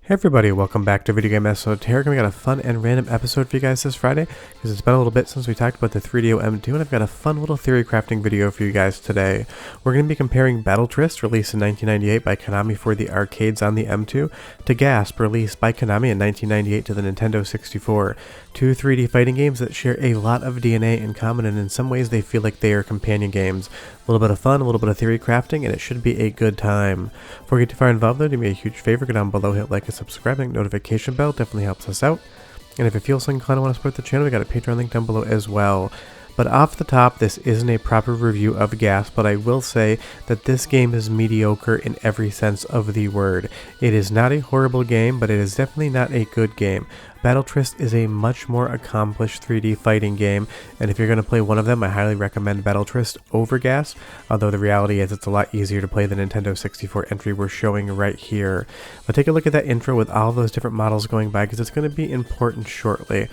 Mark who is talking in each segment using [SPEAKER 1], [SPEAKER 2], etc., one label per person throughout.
[SPEAKER 1] Hey everybody, welcome back to Video Game Esoteric. We got a fun and random episode for you guys this Friday, because it's been a little bit since we talked about the 3DO M2, and I've got a fun little theory crafting video for you guys today. We're going to be comparing Battle Tryst, released in 1998 by Konami for the arcades on the M2, to GASP, released by Konami in 1998 to the Nintendo 64. Two 3D fighting games that share a lot of DNA in common, and in some ways they feel like they are companion games. A little bit of fun, a little bit of theory crafting, and it should be a good time. Before we get too far involved though, do me a huge favor, go down below, hit like and subscribe, and notification bell, definitely helps us out. And if you feel so inclined to want to support the channel, we got a Patreon link down below as well. But off the top, this isn't a proper review of GASP, but I will say that this game is mediocre in every sense of the word. It is not a horrible game, but it is definitely not a good game. Battle Tryst is a much more accomplished 3D fighting game, and if you're going to play one of them, I highly recommend Battle Tryst over GASP, although the reality is it's a lot easier to play the Nintendo 64 entry we're showing right here. But take a look at that intro with all those different models going by, because it's going to be important shortly.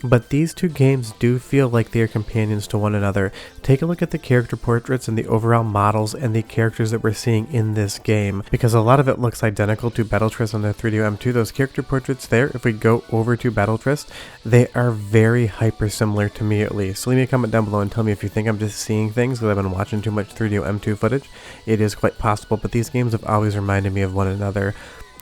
[SPEAKER 1] But these two games do feel like they are companions to one another. Take a look at the character portraits and the overall models and the characters that we're seeing in this game, because a lot of it looks identical to Battle Tryst on the 3DO M2. Those character portraits there, if we go over to Battle Tryst, they are very hyper similar to me at least. So leave me a comment down below and tell me if you think I'm just seeing things because I've been watching too much 3DO M2 footage. It is quite possible, but these games have always reminded me of one another.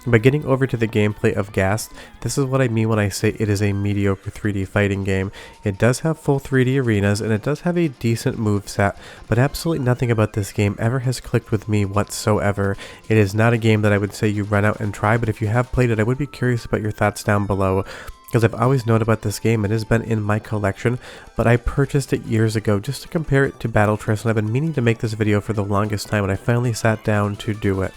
[SPEAKER 1] But getting over to the gameplay of GASP, this is what I mean when I say it is a mediocre 3D fighting game. It does have full 3D arenas, and it does have a decent moveset, but absolutely nothing about this game ever has clicked with me whatsoever. It is not a game that I would say you run out and try, but if you have played it, I would be curious about your thoughts down below. Because I've always known about this game, it has been in my collection, but I purchased it years ago just to compare it to Battle Tryst, and I've been meaning to make this video for the longest time, and I finally sat down to do it.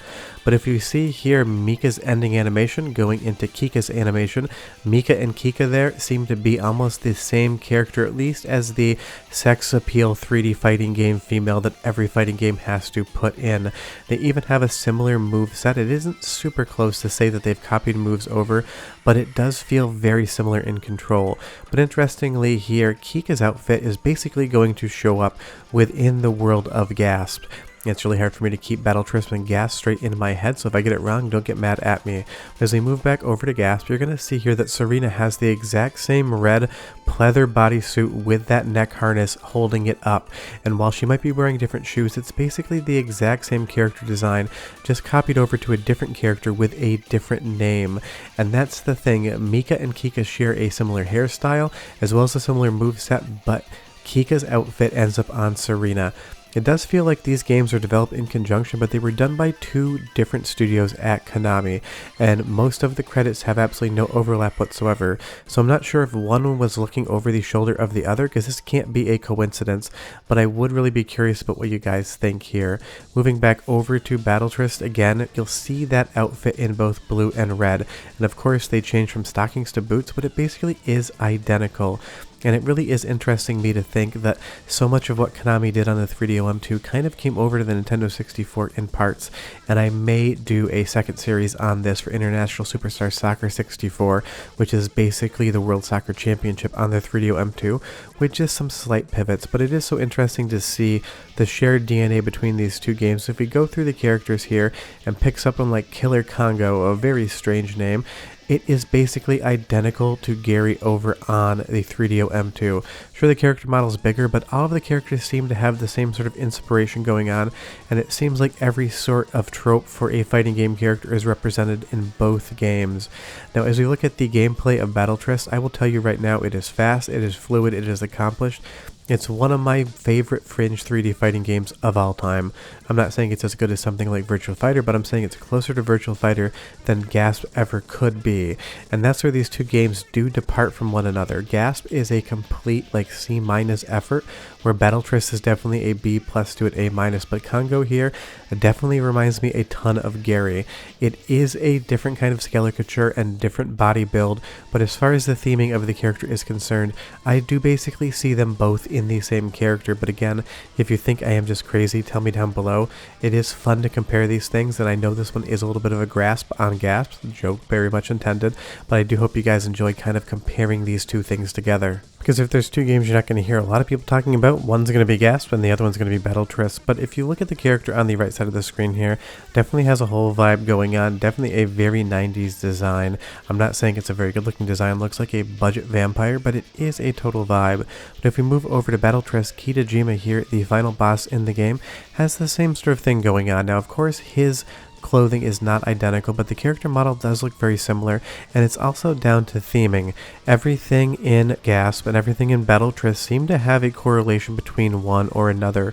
[SPEAKER 1] But if you see here Mika's ending animation going into Kika's animation, Mika and Kika there seem to be almost the same character, at least as the sex appeal 3D fighting game female that every fighting game has to put in. They even have a similar move set. It isn't super close to say that they've copied moves over, but it does feel very similar in control. But interestingly here, Kika's outfit is basically going to show up within the world of GASP. It's really hard for me to keep Battle Tryst and GASP straight in my head, so if I get it wrong, don't get mad at me. As we move back over to GASP, you're going to see here that Serena has the exact same red pleather bodysuit with that neck harness holding it up. And while she might be wearing different shoes, it's basically the exact same character design, just copied over to a different character with a different name. And that's the thing, Mika and Kika share a similar hairstyle, as well as a similar moveset, but Kika's outfit ends up on Serena. It does feel like these games are developed in conjunction, but they were done by two different studios at Konami, and most of the credits have absolutely no overlap whatsoever, so I'm not sure if one was looking over the shoulder of the other, because this can't be a coincidence, but I would really be curious about what you guys think here. Moving back over to Battle Tryst again, you'll see that outfit in both blue and red, and of course they change from stockings to boots, but it basically is identical. And it really is interesting me to think that so much of what Konami did on the 3DO M2 kind of came over to the Nintendo 64 in parts, and I may do a second series on this for International Superstar Soccer 64, which is basically the World Soccer Championship on the 3DO M2, with just some slight pivots. But it is so interesting to see the shared DNA between these two games. So if we go through the characters here and pick someone like Killer Congo, a very strange name, it is basically identical to Gary over on the 3DO M2. Sure, the character model is bigger, but all of the characters seem to have the same sort of inspiration going on, and it seems like every sort of trope for a fighting game character is represented in both games. Now, as we look at the gameplay of Battle Tryst, I will tell you right now, it is fast, it is fluid, it is accomplished. It's one of my favorite fringe 3D fighting games of all time. I'm not saying it's as good as something like Virtua Fighter, but I'm saying it's closer to Virtua Fighter than GASP ever could be. And that's where these two games do depart from one another. GASP is a complete like C- effort, where Battle Tryst is definitely a B+ to an A-, but Congo here definitely reminds me a ton of Gary. It is a different kind of scalature and different body build, but as far as the theming of the character is concerned, I do basically see them both in the same character. But again, if you think I am just crazy, tell me down below. It is fun to compare these things, and I know this one is a little bit of a grasp on GASP, joke very much intended, but I do hope you guys enjoy kind of comparing these two things together. Because if there's two games you're not going to hear a lot of people talking about, one's going to be GASP and the other one's going to be Battle Tryst. But if you look at the character on the right side of the screen here, definitely has a whole vibe going on, definitely a very 90s design. I'm not saying it's a very good looking design, looks like a budget vampire, but it is a total vibe. But if we move over to Battle Tryst, Kitajima here, the final boss in the game, has the same sort of thing going on. Now of course his clothing is not identical, but the character model does look very similar, and it's also down to theming. Everything in GASP and everything in Battle Tryst seem to have a correlation between one or another.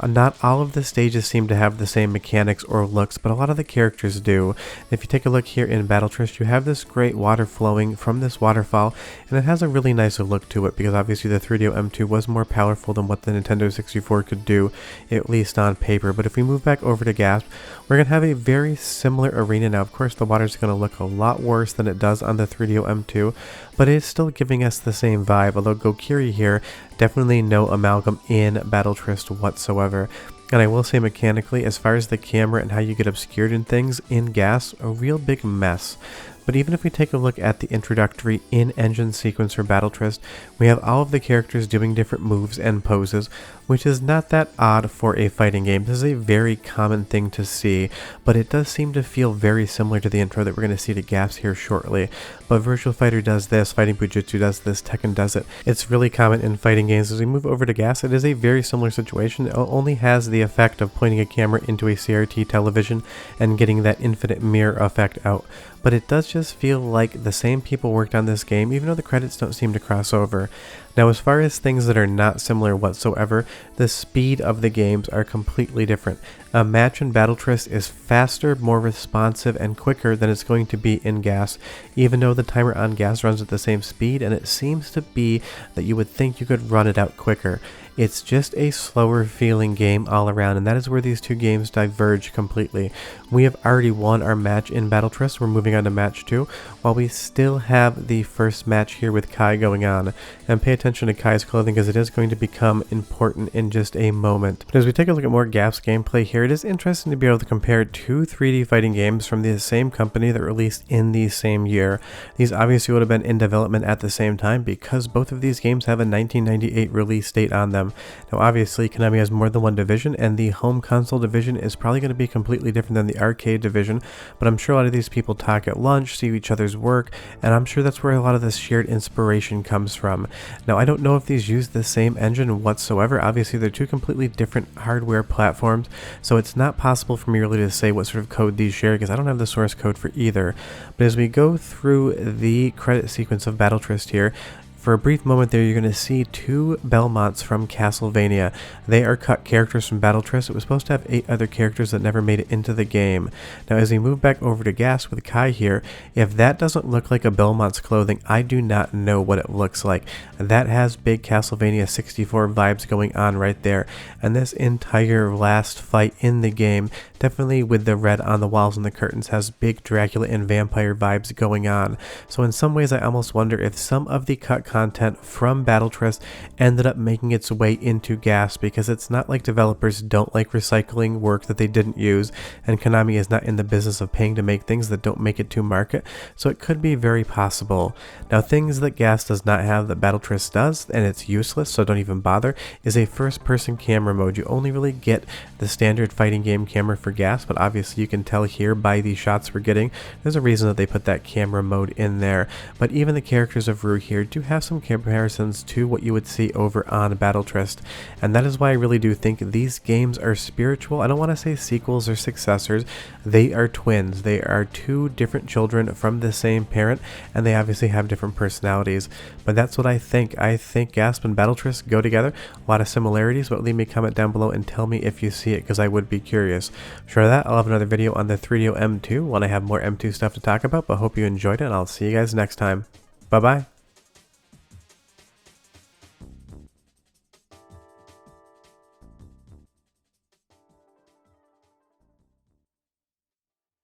[SPEAKER 1] Not all of the stages seem to have the same mechanics or looks, but a lot of the characters do. If you take a look here in Battle Tryst, you have this great water flowing from this waterfall, and it has a really nice look to it, because obviously the 3DO M2 was more powerful than what the Nintendo 64 could do, at least on paper. But if we move back over to GASP, we're going to have a very similar arena. Now of course the water's going to look a lot worse than it does on the 3DO M2, but it is still giving us the same vibe, although Gokiri here, definitely no amalgam in Battle Tryst whatsoever. And I will say mechanically, as far as the camera and how you get obscured in things in GAS, a real big mess. But even if we take a look at the introductory in-engine sequence for Battle Tryst, we have all of the characters doing different moves and poses, which is not that odd for a fighting game. This is a very common thing to see, but it does seem to feel very similar to the intro that we're going to see to GASP here shortly. But Virtual Fighter does this, Fighting Bujutsu does this, Tekken does it. It's really common in fighting games. As we move over to GASP, it is a very similar situation. It only has the effect of pointing a camera into a CRT television and getting that infinite mirror effect out. But it does just feel like the same people worked on this game, even though the credits don't seem to cross over. Now as far as things that are not similar whatsoever, the speed of the games are completely different. A match in Battle Tryst is faster, more responsive, and quicker than it's going to be in GAS, even though the timer on GAS runs at the same speed, and it seems to be that you would think you could run it out quicker. It's just a slower feeling game all around, and that is where these two games diverge completely. We have already won our match in Battle Tryst. We're moving on to match 2, while we still have the first match here with Kai going on. And pay attention to Kai's clothing, because it is going to become important in just a moment. But as we take a look at more GAS gameplay here, it is interesting to be able to compare two 3D fighting games from the same company that released in the same year. These obviously would have been in development at the same time, because both of these games have a 1998 release date on them. Now obviously Konami has more than one division, and the home console division is probably going to be completely different than the arcade division, but I'm sure a lot of these people talk at lunch, see each other's work, and I'm sure that's where a lot of this shared inspiration comes from. Now I don't know if these use the same engine whatsoever. Obviously they're two completely different hardware platforms, so it's not possible for me really to say what sort of code these share, because I don't have the source code for either. But as we go through the credit sequence of Battle Tryst here, for a brief moment there, you're going to see two Belmonts from Castlevania. They are cut characters from Battle Tryst. It was supposed to have 8 other characters that never made it into the game. Now as we move back over to GAS with Kai here, if that doesn't look like a Belmont's clothing, I do not know what it looks like. That has big Castlevania 64 vibes going on right there. And this entire last fight in the game, definitely with the red on the walls and the curtains, has big Dracula and vampire vibes going on. So in some ways I almost wonder if some of the cut content from Battle Tryst ended up making its way into GAS, because it's not like developers don't like recycling work that they didn't use, and Konami is not in the business of paying to make things that don't make it to market, so it could be very possible. Now things that GAS does not have that Battle Tryst does, and it's useless, so don't even bother, is a first person camera mode. You only really get the standard fighting game camera for GAS, but obviously you can tell here by the shots we're getting, there's a reason that they put that camera mode in there. But even the characters of Rue here do have some comparisons to what you would see over on Battle Tryst, and that is why I really do think these games are spiritual. I don't want to say sequels or successors, they are twins. They are two different children from the same parent, and they obviously have different personalities, but that's what I think. I think GASP and Battle Tryst go together, a lot of similarities, but leave me a comment down below and tell me if you see it, because I would be curious. Short of that, I'll have another video on the 3DO M2 when I have more M2 stuff to talk about, but hope you enjoyed it, and I'll see you guys next time. Bye bye.